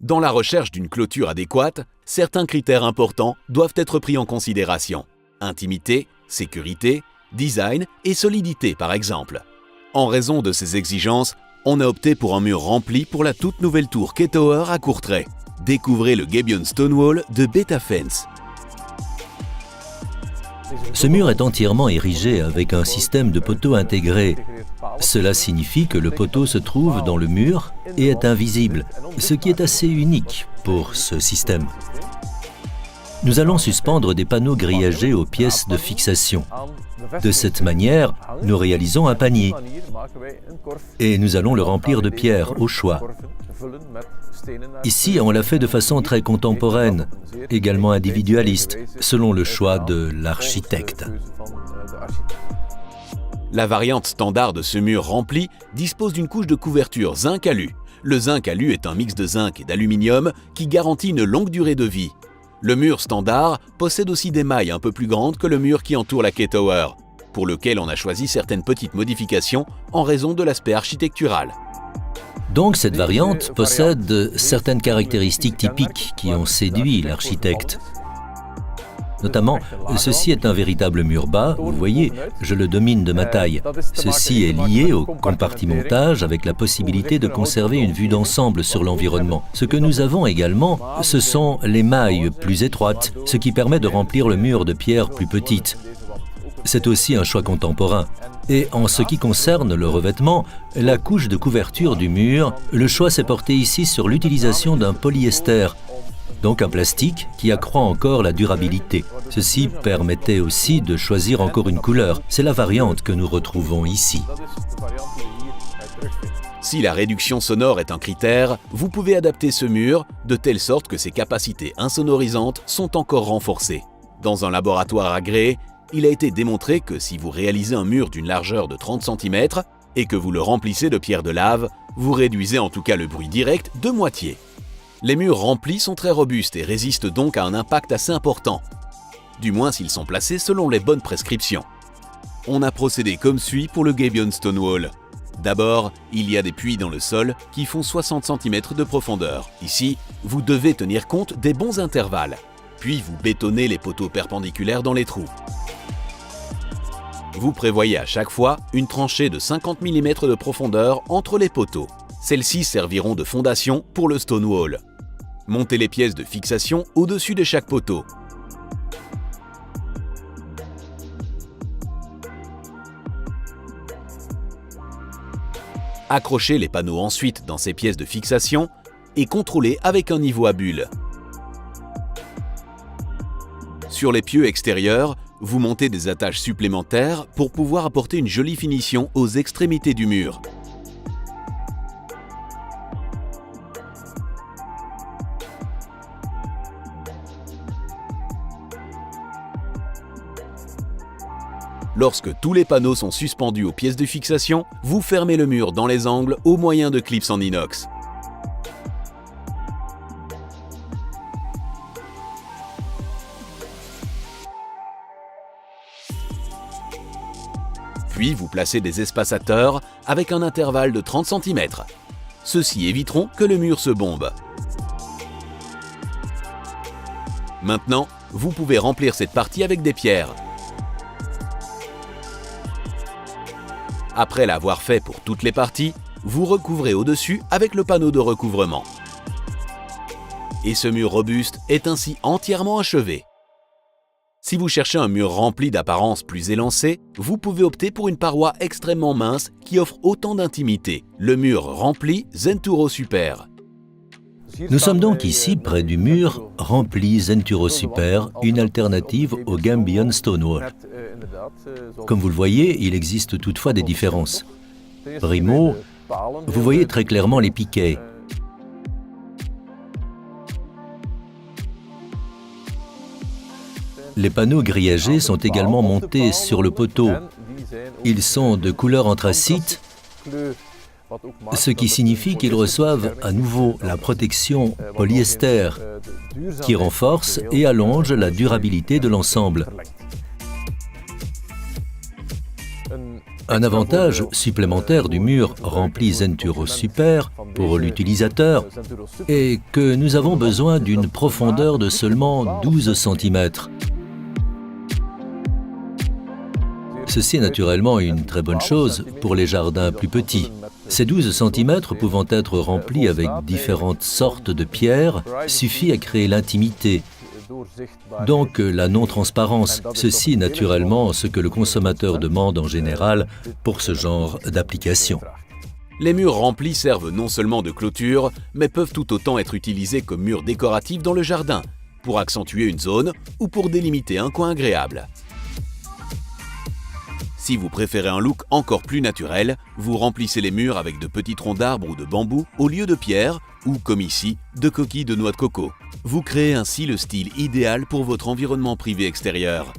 Dans la recherche d'une clôture adéquate, certains critères importants doivent être pris en considération. Intimité, sécurité, design et solidité par exemple. En raison de ces exigences, on a opté pour un mur rempli pour la toute nouvelle tour K-Tower à Courtrai. Découvrez le Gabion Stonewall de Betafence. Ce mur est entièrement érigé avec un système de poteaux intégrés. Cela signifie que le poteau se trouve dans le mur et est invisible, ce qui est assez unique pour ce système. Nous allons suspendre des panneaux grillagés aux pièces de fixation. De cette manière, nous réalisons un panier et nous allons le remplir de pierres au choix. Ici, on l'a fait de façon très contemporaine, également individualiste, selon le choix de l'architecte. La variante standard de ce mur rempli dispose d'une couche de couverture zinc alu. Le zinc alu est un mix de zinc et d'aluminium qui garantit une longue durée de vie. Le mur standard possède aussi des mailles un peu plus grandes que le mur qui entoure la K-Tower, pour lequel on a choisi certaines petites modifications en raison de l'aspect architectural. Donc cette variante possède certaines caractéristiques typiques qui ont séduit l'architecte. Notamment, ceci est un véritable mur bas, vous voyez, je le domine de ma taille. Ceci est lié au compartimentage avec la possibilité de conserver une vue d'ensemble sur l'environnement. Ce que nous avons également, ce sont les mailles plus étroites, ce qui permet de remplir le mur de pierres plus petites. C'est aussi un choix contemporain. Et en ce qui concerne le revêtement, la couche de couverture du mur, le choix s'est porté ici sur l'utilisation d'un polyester, donc un plastique qui accroît encore la durabilité. Ceci permettait aussi de choisir encore une couleur. C'est la variante que nous retrouvons ici. Si la réduction sonore est un critère, vous pouvez adapter ce mur de telle sorte que ses capacités insonorisantes sont encore renforcées. Dans un laboratoire agréé, il a été démontré que si vous réalisez un mur d'une largeur de 30 cm et que vous le remplissez de pierres de lave, vous réduisez en tout cas le bruit direct de moitié. Les murs remplis sont très robustes et résistent donc à un impact assez important, du moins s'ils sont placés selon les bonnes prescriptions. On a procédé comme suit pour le Gabion Stonewall. D'abord, il y a des puits dans le sol qui font 60 cm de profondeur. Ici, vous devez tenir compte des bons intervalles. Puis vous bétonnez les poteaux perpendiculaires dans les trous. Vous prévoyez à chaque fois une tranchée de 50 mm de profondeur entre les poteaux. Celles-ci serviront de fondation pour le Stonewall. Montez les pièces de fixation au-dessus de chaque poteau. Accrochez les panneaux ensuite dans ces pièces de fixation et contrôlez avec un niveau à bulles. Sur les pieux extérieurs, vous montez des attaches supplémentaires pour pouvoir apporter une jolie finition aux extrémités du mur. Lorsque tous les panneaux sont suspendus aux pièces de fixation, vous fermez le mur dans les angles au moyen de clips en inox. Puis vous placez des espacateurs avec un intervalle de 30 cm. Ceux-ci éviteront que le mur se bombe. Maintenant, vous pouvez remplir cette partie avec des pierres. Après l'avoir fait pour toutes les parties, vous recouvrez au-dessus avec le panneau de recouvrement. Et ce mur robuste est ainsi entièrement achevé. Si vous cherchez un mur rempli d'apparence plus élancée, vous pouvez opter pour une paroi extrêmement mince qui offre autant d'intimité, le mur rempli Zenturo Super. Nous sommes donc ici près du mur rempli Zenturo Super, une alternative au Gabion Stonewall. Comme vous le voyez, il existe toutefois des différences. Primo, vous voyez très clairement les piquets. Les panneaux grillagés sont également montés sur le poteau. Ils sont de couleur anthracite, ce qui signifie qu'ils reçoivent à nouveau la protection polyester qui renforce et allonge la durabilité de l'ensemble. Un avantage supplémentaire du mur rempli Zenturo Super pour l'utilisateur est que nous avons besoin d'une profondeur de seulement 12 cm. Ceci est naturellement une très bonne chose pour les jardins plus petits. Ces 12 cm pouvant être remplis avec différentes sortes de pierres suffit à créer l'intimité. Donc la non-transparence, ceci est naturellement ce que le consommateur demande en général pour ce genre d'application. Les murs remplis servent non seulement de clôture, mais peuvent tout autant être utilisés comme murs décoratifs dans le jardin, pour accentuer une zone ou pour délimiter un coin agréable. Si vous préférez un look encore plus naturel, vous remplissez les murs avec de petits troncs d'arbres ou de bambou au lieu de pierre ou, comme ici, de coquilles de noix de coco. Vous créez ainsi le style idéal pour votre environnement privé extérieur.